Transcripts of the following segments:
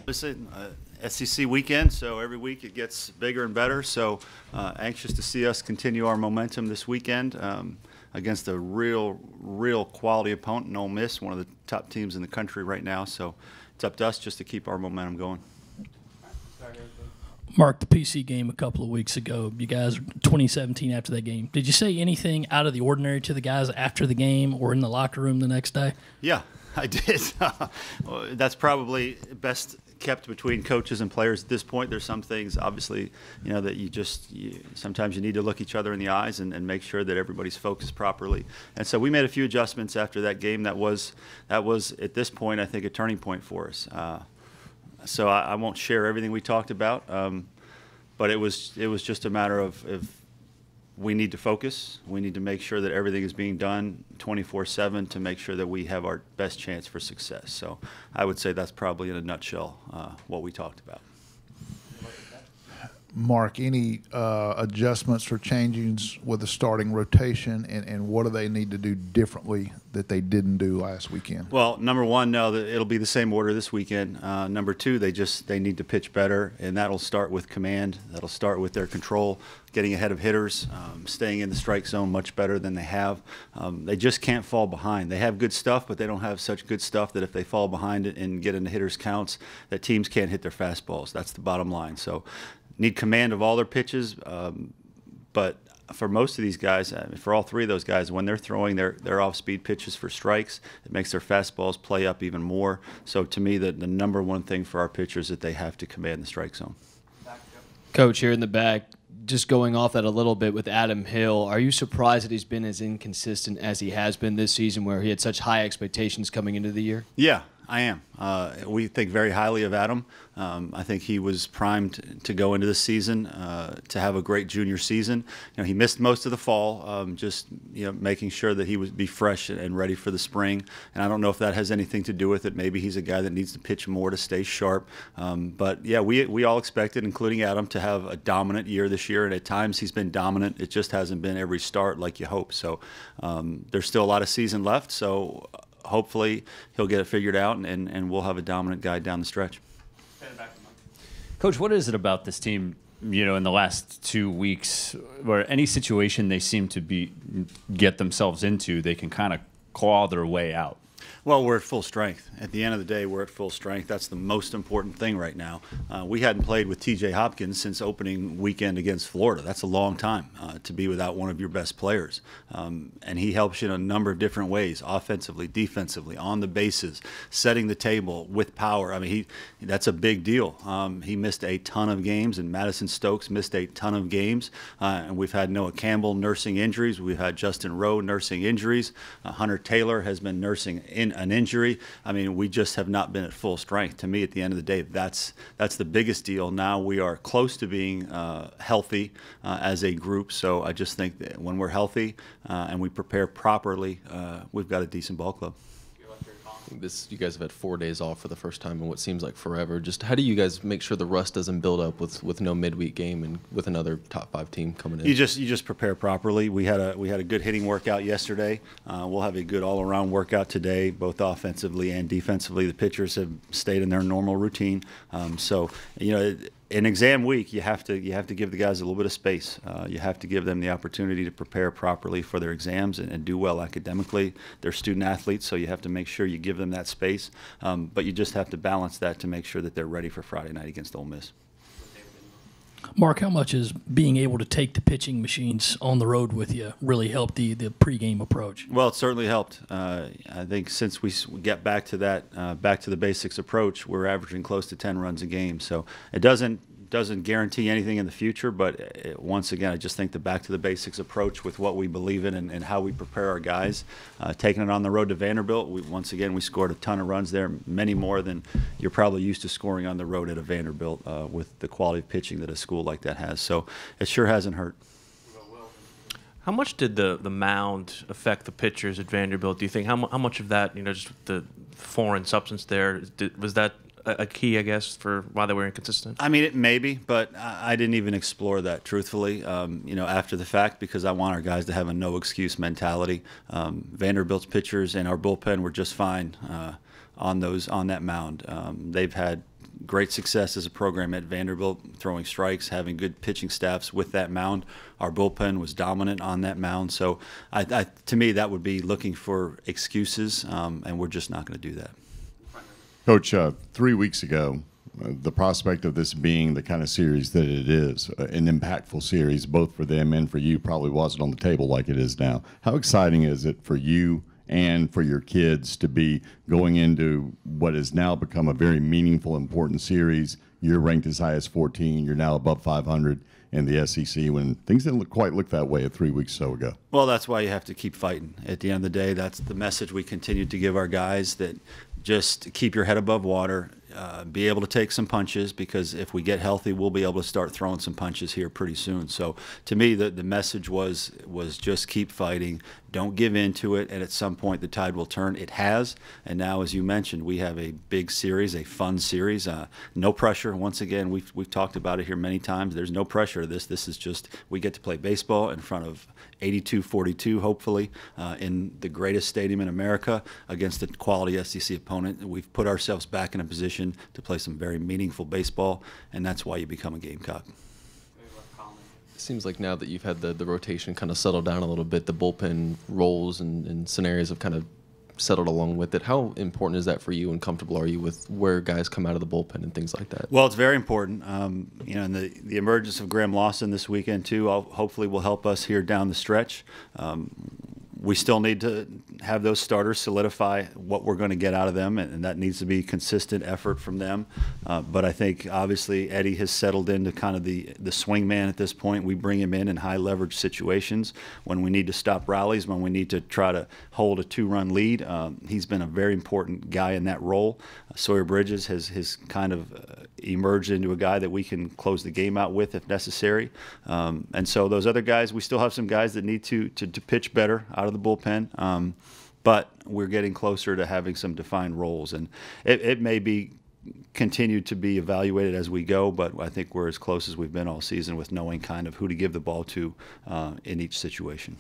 Listen, SEC weekend, so every week it gets bigger and better. So anxious to see us continue our momentum this weekend against a real quality opponent in Ole Miss, one of the top teams in the country right now. So it's up to us just to keep our momentum going. Mark, the PC game a couple of weeks ago, you guys, 2017 after that game, did you say anything out of the ordinary to the guys after the game or in the locker room the next day? Yeah, I did. That's probably best kept between coaches and players at this point. There's some things, obviously, that sometimes you need to look each other in the eyes and make sure that everybody's focused properly. And so we made a few adjustments after that game. That was at this point, I think, a turning point for us. So I won't share everything we talked about, but it was just a matter of we need to focus. We need to make sure that everything is being done 24/7 to make sure that we have our best chance for success. So I would say that's probably in a nutshell what we talked about. Mark, any adjustments or changes with the starting rotation, and what do they need to do differently that they didn't do last weekend? Well, number one, no, it'll be the same order this weekend. Number two, they need to pitch better, and that'll start with command. That'll start with their control, getting ahead of hitters, staying in the strike zone much better than they have. They just can't fall behind. They have good stuff, but they don't have such good stuff that if they fall behind it and get into hitters' counts, that teams can't hit their fastballs. That's the bottom line. So need command of all their pitches, but for most of these guys, for all three of those guys, when they're throwing their off-speed pitches for strikes, it makes their fastballs play up even more. So to me, the number one thing for our pitchers is that they have to command the strike zone. Coach, here in the back, just going off that a little bit with Adam Hill, are you surprised that he's been as inconsistent as he has been this season, where he had such high expectations coming into the year? Yeah, I am. We think very highly of Adam. I think he was primed to go into this season to have a great junior season. He missed most of the fall, just making sure that he would be fresh and ready for the spring. And I don't know if that has anything to do with it. Maybe he's a guy that needs to pitch more to stay sharp. But yeah, we all expected, including Adam, to have a dominant year this year. And at times he's been dominant. It just hasn't been every start like you hope. So there's still a lot of season left. So hopefully he'll get it figured out, and we'll have a dominant guy down the stretch. Coach, what is it about this team, in the last 2 weeks, where any situation they seem to get themselves into, they can kind of claw their way out? Well, we're at full strength. At the end of the day, we're at full strength. That's the most important thing right now. We hadn't played with T.J. Hopkins since opening weekend against Florida. That's a long time to be without one of your best players. And he helps you in a number of different ways, offensively, defensively, on the bases, setting the table with power. I mean, that's a big deal. He missed a ton of games, and Madison Stokes missed a ton of games. And we've had Noah Campbell nursing injuries. We've had Justin Rowe nursing injuries. Hunter Taylor has been nursing an injury. I mean, we just have not been at full strength. To me, at the end of the day, that's the biggest deal. Now we are close to being healthy as a group. So I just think that when we're healthy and we prepare properly, we've got a decent ball club. You guys have had 4 days off for the first time in what seems like forever. Just how do you guys make sure the rust doesn't build up with no midweek game and with another top 5 team coming in? You just prepare properly. We had a good hitting workout yesterday. We'll have a good all-around workout today, both offensively and defensively. The pitchers have stayed in their normal routine. So in exam week, you have to give the guys a little bit of space. You have to give them the opportunity to prepare properly for their exams and do well academically. They're student athletes, so you have to make sure you give them that space. But you just have to balance that to make sure that they're ready for Friday night against Ole Miss. Mark, how much has being able to take the pitching machines on the road with you really helped the pregame approach? Well, it certainly helped. I think since we get back to the basics approach, we're averaging close to 10 runs a game. So it doesn't guarantee anything in the future, but once again, I just think the back to the basics approach with what we believe in and how we prepare our guys. Taking it on the road to Vanderbilt, once again, we scored a ton of runs there, many more than you're probably used to scoring on the road at a Vanderbilt with the quality of pitching that a school like that has. So it sure hasn't hurt. How much did the mound affect the pitchers at Vanderbilt? Do you think how much of that, just the foreign substance there, was that a key, I guess, for why they were inconsistent? I mean, it may be, but I didn't even explore that, truthfully, after the fact, because I want our guys to have a no-excuse mentality. Vanderbilt's pitchers and our bullpen were just fine on that mound. They've had great success as a program at Vanderbilt, throwing strikes, having good pitching staffs with that mound. Our bullpen was dominant on that mound. So to me, that would be looking for excuses, and we're just not going to do that. Coach, 3 weeks ago, the prospect of this being the kind of series that it is, an impactful series, both for them and for you, probably wasn't on the table like it is now. How exciting is it for you and for your kids to be going into what has now become a very meaningful, important series? You're ranked as high as 14. You're now above 500 in the SEC when things didn't quite look that way 3 weeks or so ago. Well, that's why you have to keep fighting. At the end of the day, that's the message we continue to give our guys, that just keep your head above water, be able to take some punches, because if we get healthy, we'll be able to start throwing some punches here pretty soon. So to me, the message was just keep fighting, don't give in to it, and at some point the tide will turn. It has, and now, as you mentioned, we have a big series, a fun series. No pressure. Once again, we've talked about it here many times. There's no pressure to this. This is just, we get to play baseball in front of 82-42, hopefully, in the greatest stadium in America against a quality SEC opponent. We've put ourselves back in a position to play some very meaningful baseball, and that's why you become a Gamecock. It seems like now that you've had the rotation kind of settle down a little bit, the bullpen roles and scenarios have kind of settled along with it. How important is that for you, and comfortable are you with where guys come out of the bullpen and things like that? Well, it's very important. You know, and the emergence of Graham Lawson this weekend too, hopefully will help us here down the stretch. We still need to have those starters solidify what we're going to get out of them, and that needs to be consistent effort from them. But I think obviously Eddie has settled into kind of the swing man at this point. We bring him in high leverage situations when we need to stop rallies, when we need to try to hold a 2-run lead. He's been a very important guy in that role. Sawyer Bridges has kind of emerged into a guy that we can close the game out with if necessary. And so those other guys, we still have some guys that need to pitch better out of the bullpen. But we're getting closer to having some defined roles, and it may be continued to be evaluated as we go, but I think we're as close as we've been all season with knowing kind of who to give the ball to in each situation.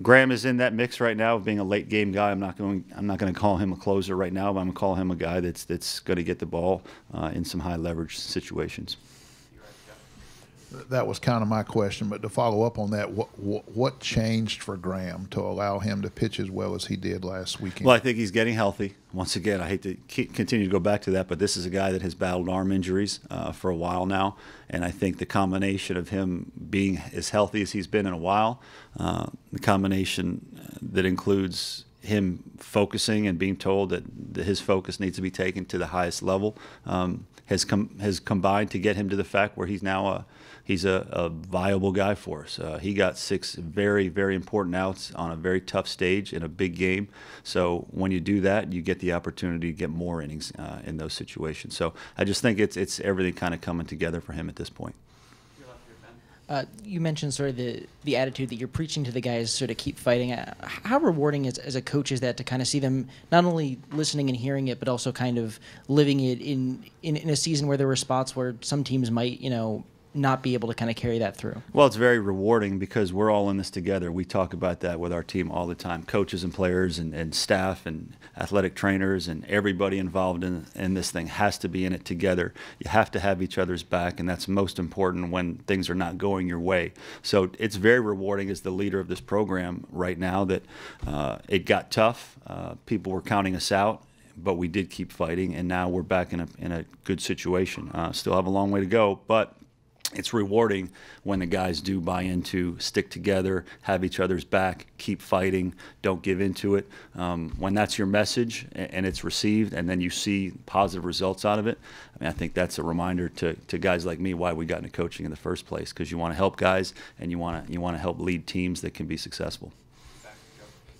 Graham is in that mix right now of being a late game guy. I'm not going to call him a closer right now, but I'm going to call him a guy that's going to get the ball in some high leverage situations. That was kind of my question, but to follow up on that, what changed for Graham to allow him to pitch as well as he did last weekend? Well, I think he's getting healthy. Once again, I hate to continue to go back to that, but this is a guy that has battled arm injuries for a while now, and I think the combination of him being as healthy as he's been in a while, the combination that includes him focusing and being told that his focus needs to be taken to the highest level, has combined to get him to the fact where he's now he's a viable guy for us. He got 6 very, very important outs on a very tough stage in a big game. So when you do that, you get the opportunity to get more innings in those situations. So I just think it's everything kind of coming together for him at this point. You mentioned sort of the attitude that you're preaching to the guys, sort of keep fighting. How rewarding as a coach is that to kind of see them not only listening and hearing it, but also kind of living it in a season where there were spots where some teams might, not be able to kind of carry that through? Well, it's very rewarding because we're all in this together. We talk about that with our team all the time, coaches and players and staff and athletic trainers, and everybody involved in this thing has to be in it together. You have to have each other's back, and that's most important when things are not going your way. So it's very rewarding as the leader of this program right now that it got tough. People were counting us out, but we did keep fighting, and now we're back in a good situation. Still have a long way to go, but it's rewarding when the guys do buy into, stick together, have each other's back, keep fighting, don't give into it. When that's your message and it's received, and then you see positive results out of it, I think that's a reminder to guys like me why we got into coaching in the first place, because you want to help guys and you want to help lead teams that can be successful.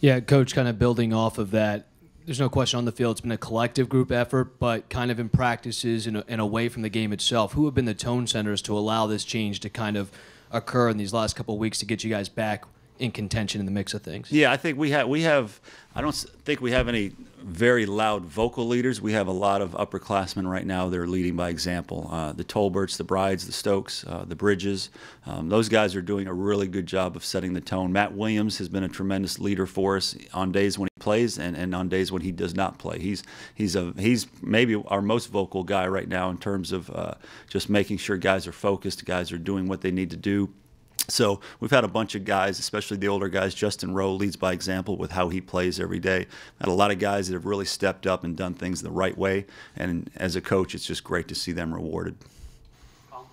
Yeah, Coach, kind of building off of that, there's no question on the field it's been a collective group effort, but kind of in practices and away from the game itself, who have been the tone setters to allow this change to kind of occur in these last couple of weeks to get you guys back in contention in the mix of things? Yeah, I think we have. I don't think we have any very loud vocal leaders. We have a lot of upperclassmen right now that are leading by example. The Tolberts, the Brides, the Stokes, the Bridges. Those guys are doing a really good job of setting the tone. Matt Williams has been a tremendous leader for us on days when he plays and on days when he does not play. He's maybe our most vocal guy right now in terms of just making sure guys are focused, guys are doing what they need to do. So we've had a bunch of guys, especially the older guys. Justin Rowe leads by example with how he plays every day. Had a lot of guys that have really stepped up and done things the right way. And as a coach, it's just great to see them rewarded.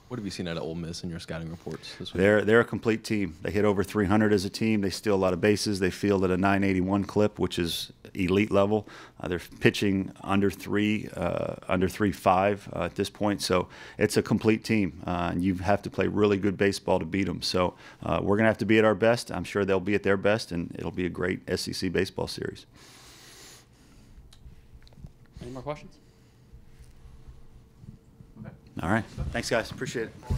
What have you seen out of Ole Miss in your scouting reports this week? They're a complete team. They hit over 300 as a team. They steal a lot of bases. They field at a 981 clip, which is elite level. They're pitching under 3.5 at this point. So it's a complete team, and you have to play really good baseball to beat them. So we're going to have to be at our best. I'm sure they'll be at their best, and it'll be a great SEC baseball series. Any more questions? All right. Thanks, guys. Appreciate it.